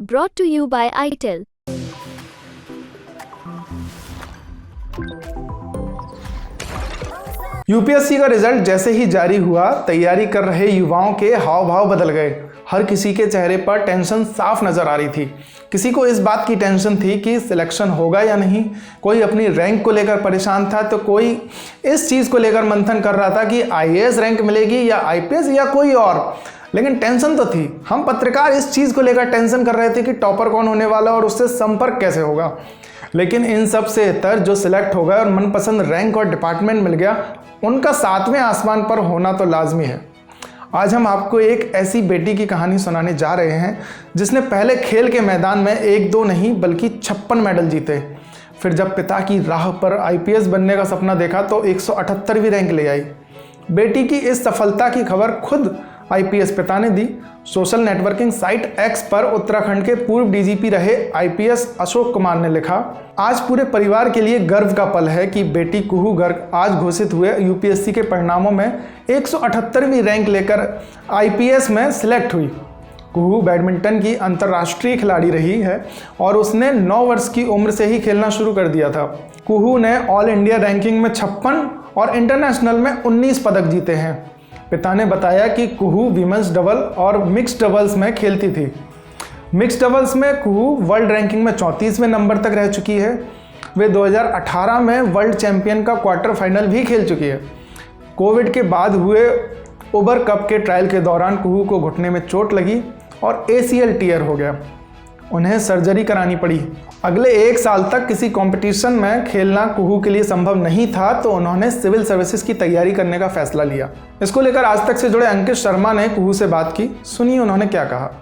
Brought to you by ITEL. UPSC का result जैसे ही जारी हुआ, तैयारी कर रहे युवाओं के हाव भाव बदल गए। हर किसी के चेहरे पर टेंशन साफ नजर आ रही थी। किसी को इस बात की टेंशन थी कि सिलेक्शन होगा या नहीं, कोई अपनी रैंक को लेकर परेशान था, तो कोई इस चीज़ को लेकर मंथन कर रहा था कि आईएएस रैंक मिलेगी या आईपीएस या कोई और। लेकिन टेंशन तो थी। हम पत्रकार इस चीज़ को लेकर टेंशन कर रहे थे कि टॉपर कौन होने वाला और उससे संपर्क कैसे होगा। लेकिन इन सब से इतर जो सिलेक्ट हो गए और मनपसंद रैंक और डिपार्टमेंट मिल गया, उनका सातवें आसमान पर होना तो लाजमी है। आज हम आपको एक ऐसी बेटी की कहानी सुनाने जा रहे हैं जिसने पहले खेल के मैदान में 1-2 नहीं बल्कि 56 मेडल जीते। फिर जब पिता की राह पर आईपीएस बनने का सपना देखा तो 178वीं रैंक ले आई। बेटी की इस सफलता की खबर खुद आईपीएस पिता ने दी। सोशल नेटवर्किंग साइट एक्स पर उत्तराखंड के पूर्व डीजीपी रहे आईपीएस अशोक कुमार ने लिखा, आज पूरे परिवार के लिए गर्व का पल है कि बेटी कुहू गर्ग आज घोषित हुए यूपीएससी के परिणामों में 178वीं रैंक लेकर आईपीएस में सिलेक्ट हुई। कुहू बैडमिंटन की अंतर्राष्ट्रीय खिलाड़ी रही है और उसने 9 वर्ष की उम्र से ही खेलना शुरू कर दिया था। कुहू ने ऑल इंडिया रैंकिंग में 56 और इंटरनेशनल में 19 पदक जीते हैं। पिता ने बताया कि कुहू विमेंस डबल और मिक्स डबल्स में खेलती थी। मिक्स डबल्स में कुहू वर्ल्ड रैंकिंग में 34वें नंबर तक रह चुकी है। वे 2018 में वर्ल्ड चैंपियन का क्वार्टर फाइनल भी खेल चुकी है। कोविड के बाद हुए उबर कप के ट्रायल के दौरान कुहू को घुटने में चोट लगी और ACL टीयर हो गया। उन्हें सर्जरी करानी पड़ी। अगले 1 साल तक किसी कंपटीशन में खेलना कुहू के लिए संभव नहीं था, तो उन्होंने सिविल सर्विसेज की तैयारी करने का फैसला लिया। इसको लेकर आज तक से जुड़े अंकित शर्मा ने कुहू से बात की। सुनिए उन्होंने क्या कहा।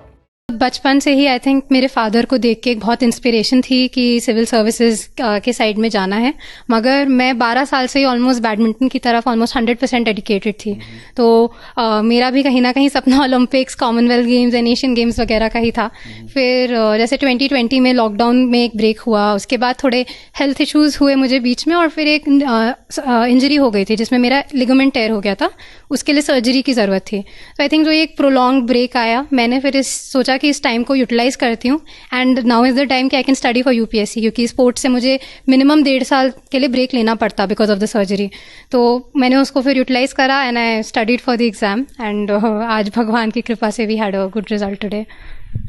बचपन से ही आई थिंक मेरे फादर को देख के एक बहुत इंस्पिरेशन थी कि सिविल सर्विसेज के साइड में जाना है, मगर मैं 12 साल से ही ऑलमोस्ट बैडमिंटन की तरफ ऑलमोस्ट 100% डेडिकेटेड थी। तो मेरा भी कहीं ना कहीं सपना Olympics, Commonwealth games and Asian games वगैरह का ही था। फिर जैसे 2020 में लॉकडाउन में एक ब्रेक हुआ, उसके बाद थोड़े हेल्थ इश्यूज हुए मुझे बीच में, और फिर एक इंजरी हो गई थी जिसमें मेरा लिगामेंट टेयर हो गया था। उसके लिए सर्जरी की ज़रूरत थी। तो आई थिंक जो एक प्रोलॉन्ग ब्रेक आया, मैंने फिर सोचा कि इस टाइम को यूटिलाइज करती हूँ and now is the time कि I can study for UPSC, क्योंकि स्पोर्ट्स से मुझे मिनिमम 1.5 साल के लिए ब्रेक लेना पड़ता बिकॉज ऑफ द सर्जरी। तो मैंने उसको फिर यूटिलाइज करा and I studied for the exam and आज भगवान की कृपा से we had a good result today.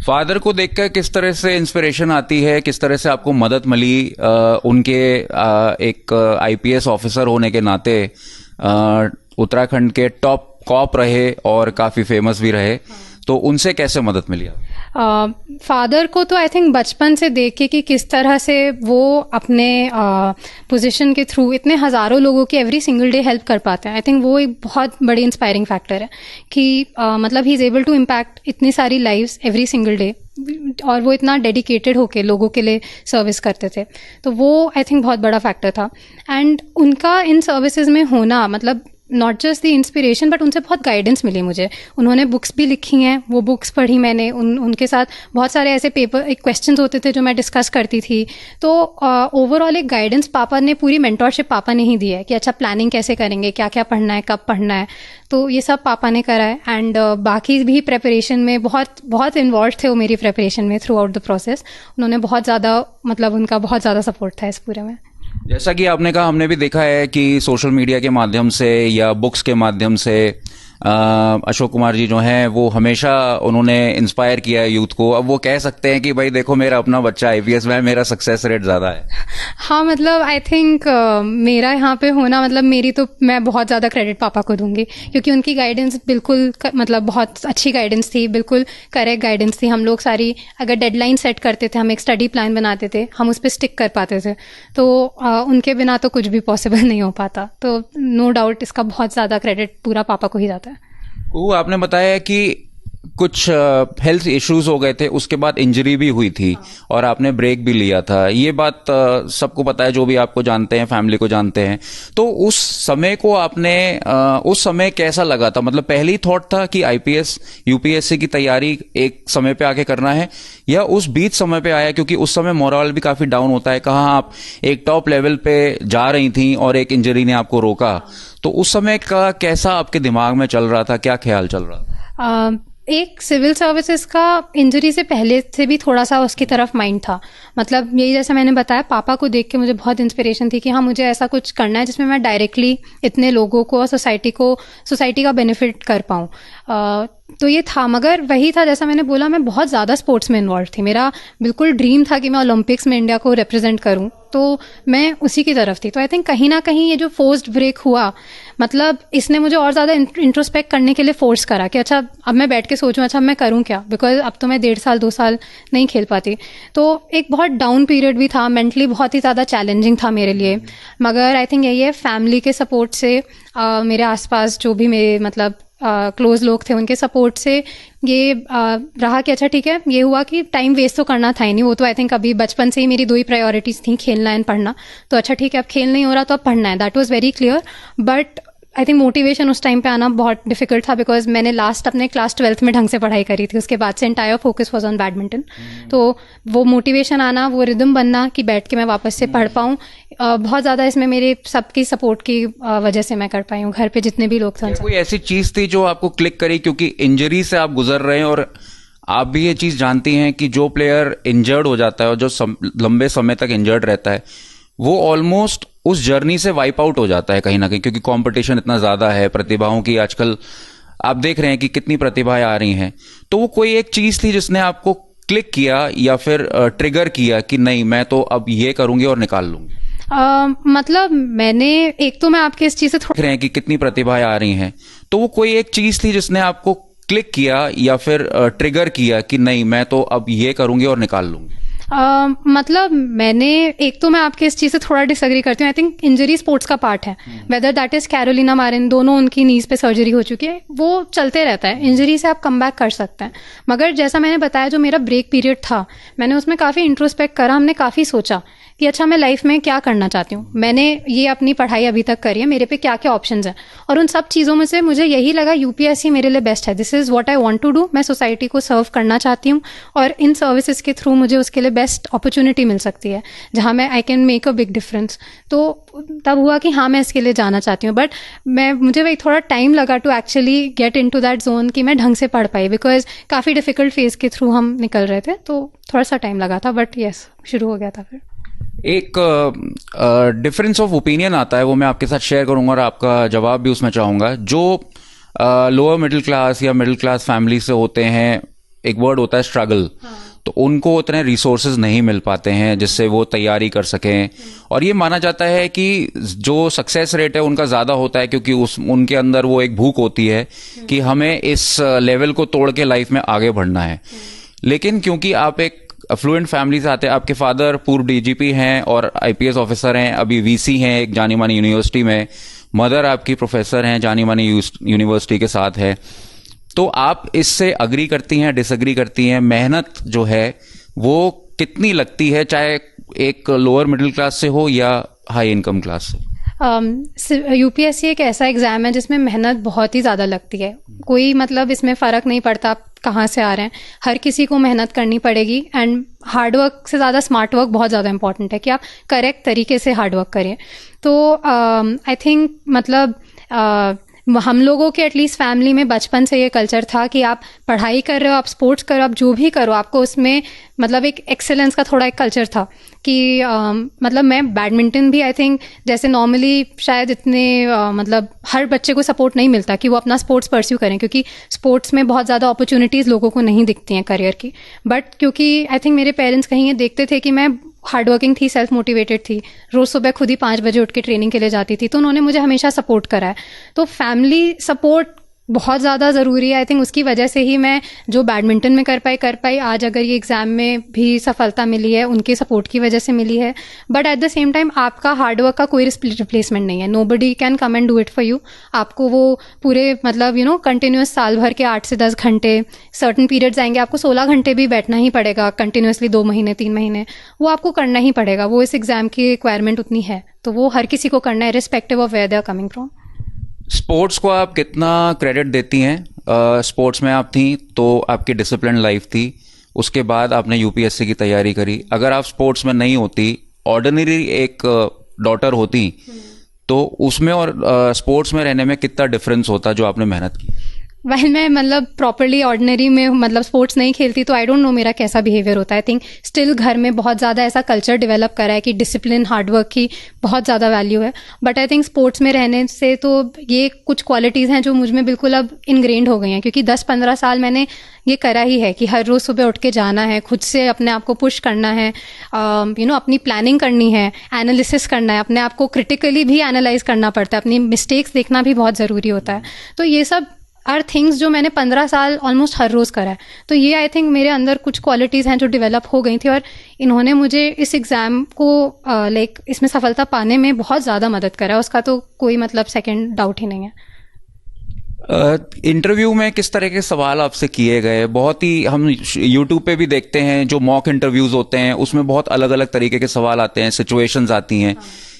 Father को देखकर किस तरह से इंस्पिरेशन आती है, किस तरह से आपको मदद मिली उनके एक आईपीएस ऑफिसर होने के नाते? उत्तराखंड के टॉप कॉप रहे और काफ़ी फेमस भी रहे, तो उनसे कैसे मदद मिली? फादर को तो आई थिंक बचपन से देख के कि किस तरह से वो अपने पोजीशन के थ्रू इतने हज़ारों लोगों की एवरी सिंगल डे हेल्प कर पाते हैं। आई थिंक वो एक बहुत बड़ी इंस्पायरिंग फैक्टर है कि मतलब ही इज़ एबल टू इम्पैक्ट इतनी सारी लाइव्स एवरी सिंगल डे, और वो इतना डेडिकेटेड होके लोगों के लिए सर्विस करते थे। तो वो आई थिंक बहुत बड़ा फैक्टर था। एंड उनका इन सर्विसेज में होना मतलब not just the inspiration but उनसे बहुत गाइडेंस मिली मुझे। उन्होंने बुक्स भी लिखी हैं, वो बुक्स पढ़ी मैंने। उनके साथ बहुत सारे ऐसे पेपर क्वेश्चंस होते थे जो मैं डिस्कस करती थी। तो ओवरऑल एक गाइडेंस पापा ने, पूरी मेंटोरशिप पापा ने ही दी है कि अच्छा प्लानिंग कैसे करेंगे, क्या क्या पढ़ना है, कब पढ़ना है। तो ये सब पापा ने करा है। एंड बाकी भी प्रेपरेशन में बहुत इन्वॉल्व थे वो मेरी प्रेपरेशन में थ्रू आउट द प्रोसेस। उन्होंने बहुत ज़्यादा मतलब उनका बहुत ज़्यादा सपोर्ट था इस पूरे में। जैसा कि आपने कहा, हमने भी देखा है कि सोशल मीडिया के माध्यम से या बुक्स के माध्यम से अशोक कुमार जी जो हैं वो हमेशा उन्होंने इंस्पायर किया है यूथ को। अब वो कह सकते हैं कि भाई देखो मेरा अपना बच्चा आईपीएस में है, मेरा सक्सेस रेट ज़्यादा है। हाँ मतलब आई थिंक मेरा यहाँ पे होना मतलब मैं बहुत ज़्यादा क्रेडिट पापा को दूंगी, क्योंकि उनकी गाइडेंस बिल्कुल मतलब बहुत अच्छी गाइडेंस थी, बिल्कुल करेक्ट गाइडेंस थी। हम लोग सारी अगर डेडलाइन सेट करते थे, हम एक स्टडी प्लान बनाते थे, हम उस पर स्टिक कर पाते थे। तो उनके बिना तो कुछ भी पॉसिबल नहीं हो पाता। तो नो डाउट इसका बहुत ज़्यादा क्रेडिट पूरा पापा को ही जाता है। वो आपने बताया कि कुछ हेल्थ इश्यूज हो गए थे, उसके बाद इंजरी भी हुई थी और आपने ब्रेक भी लिया था। ये बात सबको पता है, जो भी आपको जानते हैं, फैमिली को जानते हैं। तो उस समय को आपने उस समय कैसा लगा था? मतलब पहली थॉट था कि आईपीएस यूपीएससी की तैयारी एक समय पे आके करना है, या उस बीच समय पे आया क्योंकि उस समय मोरल भी काफी डाउन होता है? कहाँ आप एक टॉप लेवल पे जा रही थी और एक इंजरी ने आपको रोका, तो उस समय का कैसा आपके दिमाग में चल रहा था, क्या ख्याल चल रहा था? एक सिविल सर्विसेज का इंजरी से पहले से भी थोड़ा सा उसकी तरफ माइंड था। मतलब यही जैसे मैंने बताया, पापा को देख के मुझे बहुत इंस्पिरेशन थी कि हाँ मुझे ऐसा कुछ करना है जिसमें मैं डायरेक्टली इतने लोगों को और सोसाइटी का बेनिफिट कर पाऊँ। तो ये था, मगर वही था जैसा मैंने बोला, मैं बहुत ज़्यादा स्पोर्ट्स में इन्वॉल्व थी। मेरा बिल्कुल ड्रीम था कि मैं ओलंपिक्स में इंडिया को रिप्रेजेंट करूं, तो मैं उसी की तरफ थी। तो आई थिंक कहीं ना कहीं ये जो फोर्स्ड ब्रेक हुआ, मतलब इसने मुझे और ज़्यादा इंट्रोस्पेक्ट करने के लिए फोर्स करा कि अच्छा अब मैं बैठ के सोचूं अच्छा अब मैं करूं क्या, बिकॉज अब तो मैं 1.5 साल 2 साल नहीं खेल पाती। तो एक बहुत डाउन पीरियड भी था, मेंटली बहुत ही ज़्यादा चैलेंजिंग था मेरे लिए। मगर आई थिंक यही है, फैमिली के सपोर्ट से, मेरे आसपास जो भी मेरे मतलब क्लोज लोग थे उनके सपोर्ट से ये रहा कि अच्छा ठीक है, ये हुआ कि टाइम वेस्ट तो करना था ही नहीं। वो तो आई थिंक अभी बचपन से ही मेरी 2 ही प्रायोरिटीज थी, खेलना एंड पढ़ना। तो अच्छा ठीक है, अब खेल नहीं हो रहा तो अब पढ़ना है, that was very clear. But I think motivation उस टाइम पे आना बहुत डिफिकल्ट था, बिकॉज मैंने लास्ट अपने क्लास 12th में ढंग से पढ़ाई करी थी, उसके बाद से entire focus was on badminton. तो वो मोटिवेशन आना, वो रिदम बनना कि बैठ के मैं वापस से पढ़ पाऊँ, बहुत ज़्यादा इसमें मेरे सबकी सपोर्ट की वजह से मैं कर पाई हूँ। घर पे जितने भी लोग थे, कोई ऐसी चीज थी जो आपको क्लिक करी, क्योंकि इंजरी से आप गुजर रहे हैं और आप भी ये चीज जानती हैं कि जो प्लेयर इंजर्ड हो जाता है और जो लंबे समय तक इंजर्ड रहता है वो ऑलमोस्ट उस जर्नी से वाइप आउट हो जाता है कहीं ना कहीं, क्योंकि कंपटीशन इतना ज्यादा है प्रतिभाओं की। आजकल आप देख रहे हैं कि कितनी प्रतिभाएं आ रही हैं। तो वो कोई एक चीज थी जिसने आपको क्लिक किया या फिर ट्रिगर किया कि नहीं मैं तो अब ये करूंगी और निकाल लूंगी? मतलब मैंने एक तो मैं आपके इस चीज से देख रहे हैं कि कितनी प्रतिभाएं आ रही हैं। तो वो कोई एक चीज थी जिसने आपको क्लिक किया या फिर ट्रिगर किया कि नहीं मैं तो अब ये करूंगी और निकाल लूंगी? मतलब मैंने एक तो मैं आपके इस चीज़ से थोड़ा डिसएग्री करती हूँ। आई थिंक इंजरी स्पोर्ट्स का पार्ट है, whether that is Carolina Marin, दोनों उनकी नीज पे सर्जरी हो चुकी है, वो चलते रहता है। इंजरी से आप कम बैक कर सकते हैं। मगर जैसा मैंने बताया, जो मेरा ब्रेक पीरियड था, मैंने उसमें काफ़ी इंट्रोस्पेक्ट करा, हमने काफ़ी सोचा कि अच्छा मैं लाइफ में क्या करना चाहती हूँ। मैंने ये अपनी पढ़ाई अभी तक करी है, मेरे पे क्या क्या ऑप्शंस हैं, और उन सब चीज़ों में से मुझे यही लगा यूपीएससी मेरे लिए बेस्ट है। This is what I want to do. मैं सोसाइटी को सर्व करना चाहती हूँ और इन सर्विसेज के थ्रू मुझे उसके लिए बेस्ट अपॉर्चुनिटी मिल सकती है जहाँ मैं I can make a big difference. तो तब हुआ कि हाँ मैं इसके लिए जाना चाहती हूँ। बट मुझे वही थोड़ा टाइम लगा to actually get into that zone कि मैं ढंग से पढ़ पाई, बिकॉज काफ़ी डिफिकल्ट फेज के थ्रू हम निकल रहे थे, तो थोड़ा सा टाइम लगा था। बट यस, शुरू हो गया था। फिर एक डिफरेंस ऑफ ओपिनियन आता है, वो मैं आपके साथ शेयर करूंगा और आपका जवाब भी उसमें चाहूंगा। जो लोअर मिडिल क्लास या मिडिल क्लास फैमिली से होते हैं, एक वर्ड होता है स्ट्रगल, तो उनको उतने रिसोर्सेज नहीं मिल पाते हैं जिससे वो तैयारी कर सकें। और ये माना जाता है कि जो सक्सेस रेट है उनका ज़्यादा होता है, क्योंकि उनके अंदर वो एक भूख होती है कि हमें इस लेवल को तोड़ के लाइफ में आगे बढ़ना है। लेकिन क्योंकि आप एक अफ्लुएंट फैमिली से आते हैं, आपके फादर पूर्व डीजीपी हैं और आईपीएस ऑफिसर हैं, अभी वीसी हैं एक जानी मानी यूनिवर्सिटी में, मदर आपकी प्रोफेसर हैं जानी मानी यूनिवर्सिटी के साथ है, तो आप इससे अग्री करती हैं, डिसएग्री करती हैं? मेहनत जो है वो कितनी लगती है, चाहे एक लोअर मिडिल क्लास से हो या हाई इनकम क्लास से? यूपीएससी एक ऐसा एग्जाम है जिसमें मेहनत बहुत ही ज़्यादा लगती है। कोई मतलब इसमें फ़र्क नहीं पड़ता आप कहाँ से आ रहे हैं, हर किसी को मेहनत करनी पड़ेगी। एंड हार्ड वर्क से ज़्यादा स्मार्ट वर्क बहुत ज़्यादा इंपॉर्टेंट है कि आप करेक्ट तरीके से हार्ड वर्क करें। तो आई थिंक मतलब हम लोगों के एटलीस्ट फैमिली में बचपन से ये कल्चर था कि आप पढ़ाई कर रहे हो, आप स्पोर्ट्स करो, आप जो भी करो, आपको उसमें मतलब एक एक्सेलेंस का थोड़ा एक कल्चर था कि मतलब मैं बैडमिंटन भी आई थिंक जैसे नॉर्मली शायद इतने मतलब हर बच्चे को सपोर्ट नहीं मिलता कि वो अपना स्पोर्ट्स परस्यू करें, क्योंकि स्पोर्ट्स में बहुत ज़्यादा अपॉर्चुनिटीज़ लोगों को नहीं दिखती हैं करियर की। बट क्योंकि आई थिंक मेरे पेरेंट्स कहीं ये देखते थे कि मैं हार्ड वर्किंग थी, सेल्फ मोटिवेटेड थी, रोज़ सुबह खुद ही 5 बजे उठ के ट्रेनिंग के लिए जाती थी, तो उन्होंने मुझे हमेशा सपोर्ट करा है। तो फैमिली सपोर्ट बहुत ज़्यादा ज़रूरी है। आई थिंक उसकी वजह से ही मैं जो बैडमिंटन में कर पाई आज अगर ये एग्ज़ाम में भी सफलता मिली है, उनके सपोर्ट की वजह से मिली है। But at the same time आपका हार्डवर्क का कोई रिप्लेसमेंट नहीं है। Nobody can come and do it for you. आपको वो पूरे मतलब कंटिन्यूस साल भर के 8 से 10 घंटे, सर्टन पीरियड्स आएंगे आपको 16 घंटे भी बैठना ही पड़ेगा कंटिन्यूसली, 2 महीने 3 महीने, वो आपको करना ही पड़ेगा। वो इस एग्ज़ाम की रिक्वायरमेंट उतनी है, तो वो हर किसी को करना है respective of where they are coming from. Sports को आप कितना क्रेडिट देती हैं? स्पोर्ट्स में आप थी तो आपकी डिसिप्लिन लाइफ थी, उसके बाद आपने यूपीएससी की तैयारी करी। अगर आप स्पोर्ट्स में नहीं होती, ऑर्डिनरी एक डॉटर होती, तो उसमें और स्पोर्ट्स में रहने में कितना डिफरेंस होता जो आपने मेहनत की? वाइल मैं मतलब प्रॉपरली ऑर्डिनरी में मतलब स्पोर्ट्स नहीं खेलती तो आई डोंट नो मेरा कैसा बिहेवियर होता है। आई थिंक स्टिल घर में बहुत ज़्यादा ऐसा कल्चर डेवलप करा है कि डिसिप्लिन हार्डवर्क की बहुत ज़्यादा वैल्यू है। बट आई थिंक स्पोर्ट्स में रहने से तो ये कुछ क्वालिटीज़ हैं जो मुझ में बिल्कुल अब इनग्रेन्ड हो गई हैं, क्योंकि 10-15 साल मैंने ये करा ही है कि हर रोज़ सुबह उठ के जाना है, खुद से अपने आप को पुश करना है, अपनी प्लानिंग करनी है, एनालिसिस करना है, अपने आप को क्रिटिकली भी एनालाइज करना पड़ता है, अपनी मिस्टेक्स देखना भी बहुत ज़रूरी होता है। तो ये सब आर थिंग्स जो मैंने 15 साल ऑलमोस्ट हर रोज़ करा है। तो ये आई थिंक मेरे अंदर कुछ क्वालिटीज़ हैं जो डेवलप हो गई थी और इन्होंने मुझे इस एग्ज़ाम को इसमें सफलता पाने में बहुत ज़्यादा मदद करा है। उसका तो कोई मतलब सेकंड डाउट ही नहीं है। इंटरव्यू में किस तरह के सवाल आपसे किए गए? बहुत ही हम यूट्यूब पे भी देखते हैं जो मॉक इंटरव्यूज होते हैं उसमें बहुत अलग अलग तरीके के सवाल आते हैं, सिचुएशंस आती हैं।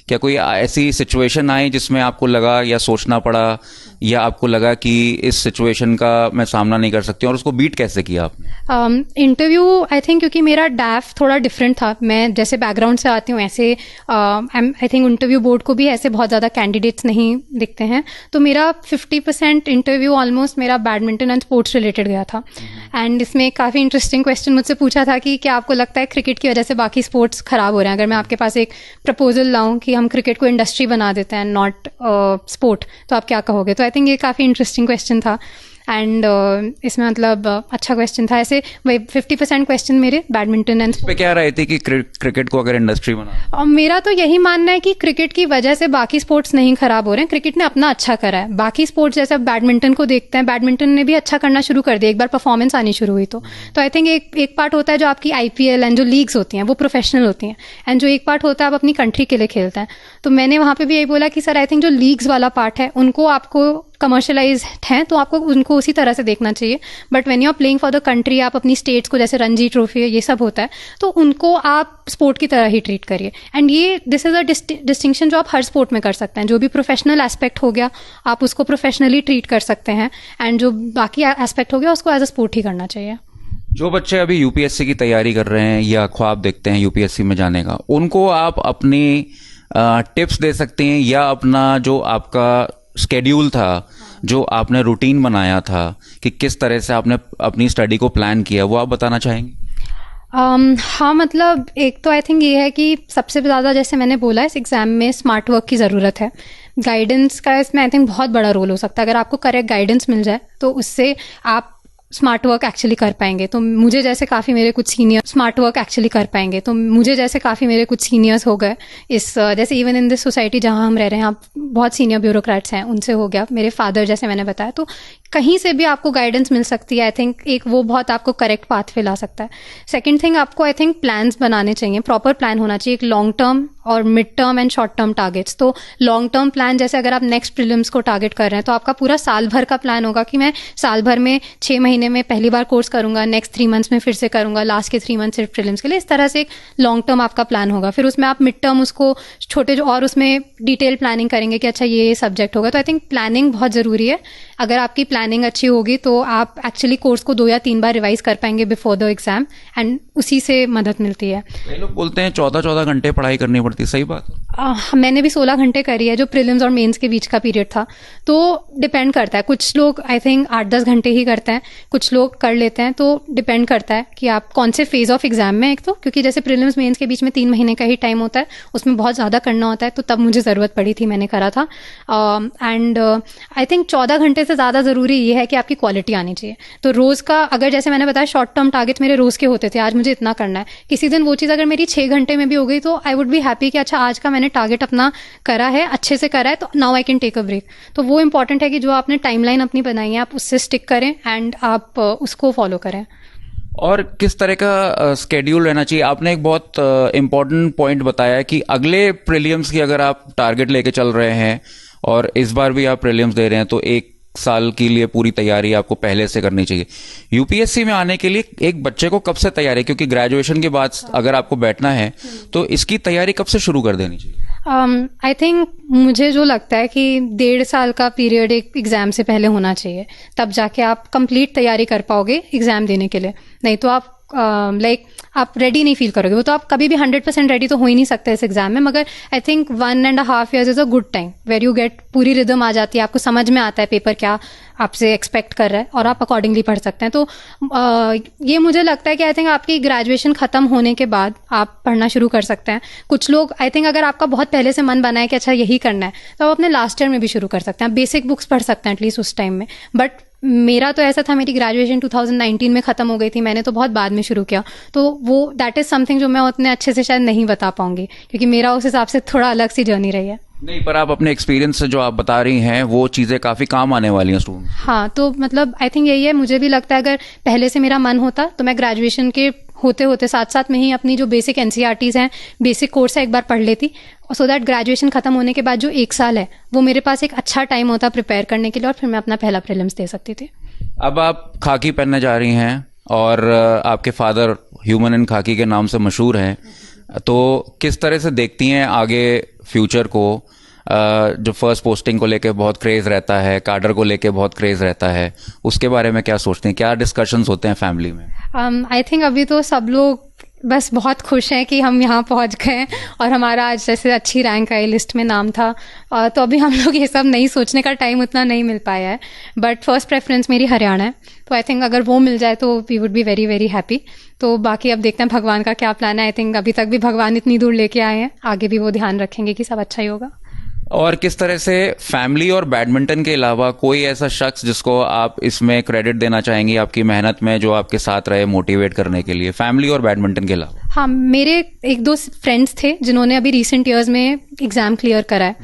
क्या कोई ऐसी सिचुएशन आई जिसमें आपको लगा या सोचना पड़ा या आपको लगा कि इस सिचुएशन का मैं सामना नहीं कर सकती और उसको बीट कैसे किया आपने? इंटरव्यू आई थिंक क्योंकि मेरा डैफ थोड़ा डिफरेंट था, मैं जैसे बैकग्राउंड से आती हूँ ऐसे आई थिंक इंटरव्यू बोर्ड को भी ऐसे बहुत ज़्यादा कैंडिडेट्स नहीं दिखते हैं। तो मेरा 50% इंटरव्यू ऑलमोस्ट मेरा बैडमिंटन एंड स्पोर्ट्स रिलेटेड गया था। एंड इसमें काफ़ी इंटरेस्टिंग क्वेश्चन मुझसे पूछा था कि क्या आपको लगता है क्रिकेट की वजह से बाकी स्पोर्ट्स खराब हो रहे हैं? अगर मैं आपके पास एक प्रपोजल लाऊं कि हम क्रिकेट को इंडस्ट्री बना देते हैं नॉट स्पोर्ट, तो आप क्या कहोगे? तो आई थिंक ये काफ़ी इंटरेस्टिंग क्वेश्चन था एंड इसमें मतलब अच्छा क्वेश्चन था। ऐसे वही 50% क्वेश्चन मेरे बैडमिंटन एंड पे क्या रहे थे कि क्रिकेट को अगर इंडस्ट्री बना? और मेरा तो यही मानना है कि क्रिकेट की वजह से बाकी स्पोर्ट्स नहीं खराब हो रहे हैं। क्रिकेट ने अपना अच्छा करा है। बाकी स्पोर्ट्स जैसे बैडमिंटन को देखते हैं, बैडमिंटन ने भी अच्छा करना शुरू कर दिया एक बार परफॉर्मेंस आनी शुरू हुई तो आई थिंक एक पार्ट होता है जो आपकी IPL एंड जो लीग्स होती हैं वो प्रोफेशनल होती हैं एंड जो एक पार्ट होता है आप अपनी कंट्री के लिए खेलते हैं। तो मैंने वहाँ पे भी यही बोला कि सर आई थिंक जो लीग्स वाला पार्ट है उनको आपको कमर्शलाइज हैं तो आपको उनको उसी तरह से देखना चाहिए। But when you are playing for the country, आप अपनी स्टेट्स को जैसे रणजी ट्रॉफी ये सब होता है तो उनको आप स्पोर्ट की तरह ही ट्रीट करिए। एंड ये दिस इज़ अ डिस्टिंक्शन जो आप हर स्पोर्ट में कर सकते हैं। जो भी प्रोफेशनल एस्पेक्ट हो गया आप उसको प्रोफेशनली ट्रीट कर सकते हैं एंड जो बाकी एस्पेक्ट हो गया उसको एज अ स्पोर्ट ही करना चाहिए। जो बच्चे अभी UPSC की तैयारी कर रहे हैं या ख्वाब देखते हैं UPSC में जाने का, उनको आप अपनी टिप्स दे सकते हैं या अपना जो आपका स्केड्यूल था, जो आपने रूटीन बनाया था कि किस तरह से आपने अपनी स्टडी को प्लान किया, वो आप बताना चाहेंगे? हाँ, मतलब एक तो आई थिंक ये है कि सबसे ज़्यादा जैसे मैंने बोला इस एग्ज़ाम में स्मार्ट वर्क की ज़रूरत है। गाइडेंस का इसमें आई थिंक बहुत बड़ा रोल हो सकता है। अगर आपको करेक्ट गाइडेंस मिल जाए तो उससे आप स्मार्ट वर्क एक्चुअली कर पाएंगे। तो मुझे जैसे काफ़ी मेरे कुछ सीनियर्स हो गए इस जैसे इवन इन दिस सोसाइटी जहाँ हम रह रहे हैं, आप बहुत सीनियर ब्यूरोक्रेट्स हैं, उनसे हो गया। मेरे फादर जैसे मैंने बताया, तो कहीं से भी आपको गाइडेंस मिल सकती है। आई थिंक एक वो बहुत आपको करेक्ट पाथ पे ला सकता है। सेकेंड थिंग, आपको आई थिंक प्लान्स बनाने चाहिए, प्रॉपर प्लान होना चाहिए, एक लॉन्ग टर्म और mid term and short term targets. तो लॉन्ग टर्म प्लान जैसे अगर आप नेक्स्ट प्रीलिम्स को टारगेट कर रहे हैं तो आपका पूरा साल भर का प्लान होगा कि मैं साल भर में 6 महीने में पहली बार कोर्स करूंगा, नेक्स्ट 3 मंथ्स में फिर से करूंगा, लास्ट के 3 मंथ सिर्फ प्रीलिम्स के लिए। इस तरह से एक लॉन्ग टर्म आपका प्लान होगा। फिर उसमें आप मिड टर्म उसको छोटे जो और उसमें डिटेल प्लानिंग करेंगे कि अच्छा ये सब्जेक्ट होगा। तो आई थिंक प्लानिंग बहुत ज़रूरी है। अगर आपकी प्लानिंग अच्छी होगी तो आप एक्चुअली कोर्स को 2 या 3 बार रिवाइज कर पाएंगे बिफोर द एग्जाम एंड उसी से मदद मिलती है। कई लोग बोलते हैं 14-14 घंटे पढ़ाई करनी पड़ती है, सही बात? मैंने भी 16 घंटे करी है जो प्रीलिम्स और मेंस के बीच का पीरियड था। तो डिपेंड करता है, कुछ लोग आई थिंक 8-10 घंटे ही करते हैं, कुछ लोग कर लेते हैं। तो डिपेंड करता है कि आप कौन से फेज ऑफ एग्जाम में। एक तो क्योंकि जैसे प्रीलिम्स मेंस के बीच में 3 महीने का ही टाइम होता है, उसमें बहुत ज़्यादा करना होता है, तो तब मुझे ज़रूरत पड़ी थी, मैंने करा था। एंड आई थिंक 14 घंटे से ज़्यादा ज़रूरी ये है कि आपकी क्वालिटी आनी चाहिए। तो रोज़ का अगर जैसे मैंने बताया शॉर्ट टर्म टारगेट्स मेरे रोज़ के होते थे, आज मुझे इतना करना है। किसी दिन वो चीज़ अगर मेरी 6 घंटे में भी हो गई तो आई वुड बी हैप्पी कि अच्छा आज का मैंने टारगेट अपना करा है, अच्छे से करा है, तो now I can take a break. तो वो इंपॉर्टेंट है कि जो आपने टाइमलाइन अपनी बनाई है आप उससे स्टिक करें एंड आप उसको फॉलो करें। और किस तरह का स्केड्यूल रहना चाहिए? आपने एक बहुत इम्पोर्टेंट पॉइंट बताया कि अगले प्रीलिम्स की अगर आप टारगेट लेके चल रहे हैं और इस बार भी आप प्रीलिम्स दे रहे हैं तो 1 साल के लिए पूरी तैयारी आपको पहले से करनी चाहिए। UPSC में आने के लिए एक बच्चे को कब से तैयारी, क्योंकि ग्रेजुएशन के बाद अगर आपको बैठना है तो इसकी तैयारी कब से शुरू कर देनी चाहिए? आई थिंक मुझे जो लगता है कि 1.5 साल का पीरियड एक एग्ज़ाम से पहले होना चाहिए, तब जाके आप कंप्लीट तैयारी कर पाओगे एग्ज़ाम देने के लिए। नहीं तो आप आप रेडी नहीं फील करोगे। वो तो आप कभी भी 100% रेडी तो हो ही नहीं सकते इस एग्जाम में, मगर I think 1.5 years is a good time where you get पूरी रिदम आ जाती है, आपको समझ में आता है पेपर क्या आपसे एक्सपेक्ट कर रहा है और आप अकॉर्डिंगली पढ़ सकते हैं। तो ये मुझे लगता है कि आई थिंक आपकी ग्रेजुएशन ख़त्म होने के बाद आप पढ़ना शुरू कर सकते हैं। कुछ लोग आई थिंक अगर आपका बहुत पहले से मन बना है कि अच्छा यही करना है तो आप अपने लास्ट ईयर में भी शुरू कर सकते हैं। आप बेसिक बुक्स पढ़ सकते हैं एटलीस्ट उस टाइम में। बट मेरा तो ऐसा था, मेरी ग्रेजुएशन 2019 में ख़त्म हो गई थी, मैंने तो बहुत बाद में शुरू किया, तो वो दैट इज़ समथिंग जो मैं उतने अच्छे से शायद नहीं बता पाऊंगी क्योंकि मेरा उस हिसाब से थोड़ा अलग सी जर्नी रही है। नहीं, पर आप अपने एक्सपीरियंस से जो आप बता रही हैं वो चीज़ें काफ़ी काम आने वाली हैं स्टूडेंट। हाँ, तो मतलब आई थिंक यही है, मुझे भी लगता है अगर पहले से मेरा मन होता तो मैं ग्रेजुएशन के होते होते साथ साथ में ही अपनी जो बेसिक NCERTs हैं, बेसिक कोर्स है, एक बार पढ़ लेती, सो दैट ग्रेजुएशन खत्म होने के बाद जो 1 साल है वो मेरे पास एक अच्छा टाइम होता प्रिपेयर करने के लिए और फिर मैं अपना पहला प्रीलिम्स दे सकती थी। अब आप खाकी पहनने जा रही हैं और आपके फादर ह्यूमन इन खाकी के नाम से मशहूर हैं, तो किस तरह से देखती हैं आगे फ्यूचर को? जो फर्स्ट पोस्टिंग को लेके बहुत क्रेज़ रहता है, काडर को लेके बहुत क्रेज़ रहता है, उसके बारे में क्या सोचते हैं? क्या डिस्कशंस होते हैं फैमिली में? आई थिंक अभी तो सब लोग बस बहुत खुश हैं कि हम यहाँ पहुँच गए और हमारा आज जैसे अच्छी रैंक आई, लिस्ट में नाम था, तो अभी हम लोग ये सब नहीं सोचने का टाइम उतना नहीं मिल पाया है। बट फर्स्ट प्रेफरेंस मेरी हरियाणा है, तो आई थिंक अगर वो मिल जाए तो we would be very very happy. तो बाकी अब देखते हैं भगवान का क्या प्लान है। आई थिंक अभी तक भी भगवान इतनी दूर लेके आए हैं, आगे भी वो ध्यान रखेंगे कि सब अच्छा ही होगा। और किस तरह से फैमिली और बैडमिंटन के अलावा कोई ऐसा शख्स जिसको आप इसमें क्रेडिट देना चाहेंगी आपकी मेहनत में, जो आपके साथ रहे मोटिवेट करने के लिए, फैमिली और बैडमिंटन के अलावा? हाँ, मेरे 1-2 फ्रेंड्स थे जिन्होंने अभी रिसेंट ईयर्स में एग्ज़ाम क्लियर करा है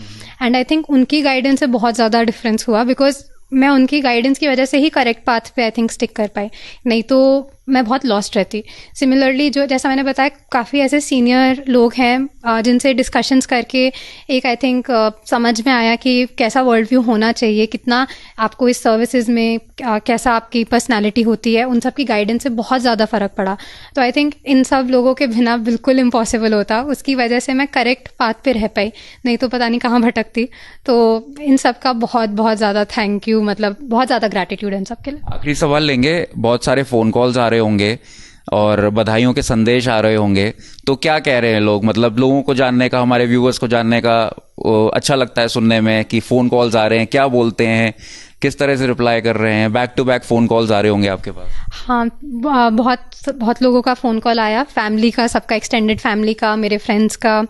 एंड आई थिंक उनकी गाइडेंस से बहुत ज़्यादा डिफरेंस हुआ बिकॉज मैं उनकी गाइडेंस की वजह से ही करेक्ट पाथ पे आई थिंक स्टिक कर पाई, नहीं तो मैं बहुत लॉस्ट रहती। सिमिलरली जो जैसा मैंने बताया, काफ़ी ऐसे सीनियर लोग हैं जिनसे डिस्कशंस करके एक आई थिंक समझ में आया कि कैसा वर्ल्ड व्यू होना चाहिए, कितना आपको इस सर्विसेज में कैसा आपकी पर्सनालिटी होती है, उन सब की गाइडेंस से बहुत ज़्यादा फ़र्क पड़ा। तो आई थिंक इन सब लोगों के बिना बिल्कुल इम्पॉसिबल होता, उसकी वजह से मैं करेक्ट पाथ पे रह पाई, नहीं तो पता नहीं कहाँ भटकती। तो इन सब का बहुत बहुत ज़्यादा थैंक यू, मतलब बहुत ज़्यादा ग्रैटिट्यूड इन सब के लिए। आखिरी सवाल लेंगे, बहुत सारे फ़ोन कॉल्स आ रहे होंगे और बधाइयों के संदेश आ रहे होंगे, तो क्या कह रहे हैं लोग? मतलब लोगों को जानने का, हमारे व्यूअर्स को जानने का अच्छा लगता है सुनने में कि फ़ोन कॉल्स आ रहे हैं, क्या बोलते हैं, किस तरह से रिप्लाई कर रहे हैं? Back to back phone calls आ रहे होंगे आपके पास। हाँ, बहुत लोगों का फ़ोन कॉल आया, फैमिली का, सबका, एक्सटेंडेड फैमिली का, मेरे फ्रेंड्स का,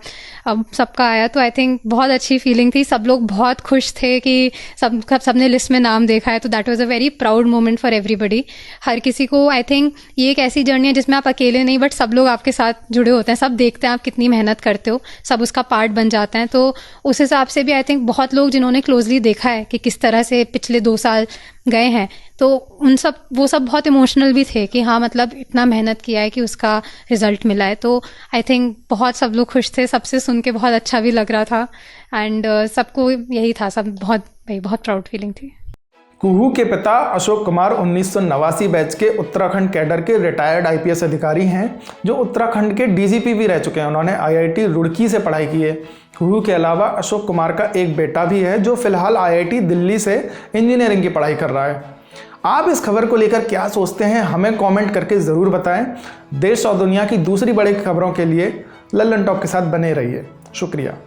सबका आया। तो आई थिंक बहुत अच्छी फीलिंग थी, सब लोग बहुत खुश थे कि सबने लिस्ट में नाम देखा है, तो that was a very proud moment for everybody. हर किसी को आई थिंक ये एक ऐसी जर्नी है जिसमें आप अकेले नहीं बट सब लोग आपके साथ जुड़े होते हैं, सब देखते हैं आप कितनी मेहनत करते हो, सब उसका पार्ट बन जाते हैं। तो उस हिसाब से भी आई थिंक बहुत लोग जिन्होंने क्लोजली देखा है कि किस तरह से पिछले 2 साल गए हैं, तो वो सब बहुत इमोशनल भी थे कि हाँ, मतलब इतना मेहनत किया है कि उसका रिजल्ट मिला है। तो आई थिंक बहुत सब लोग खुश थे, सबसे सुन के बहुत अच्छा भी लग रहा था एंड सबको यही था, सब बहुत प्राउड फीलिंग थी। कुहू के पिता अशोक कुमार 1989 बैच के उत्तराखंड कैडर के रिटायर्ड IPS अधिकारी हैं, जो उत्तराखंड के DGP भी रह चुके हैं। उन्होंने IIT रुड़की से पढ़ाई की है। कुहू के अलावा अशोक कुमार का एक बेटा भी है जो फिलहाल IIT दिल्ली से इंजीनियरिंग की पढ़ाई कर रहा है। आप इस खबर को लेकर क्या सोचते हैं, हमें कमेंट करके ज़रूर बताएं। देश और दुनिया की दूसरी बड़ी खबरों के लिए लल्लन टॉक के साथ बने रहिए। शुक्रिया।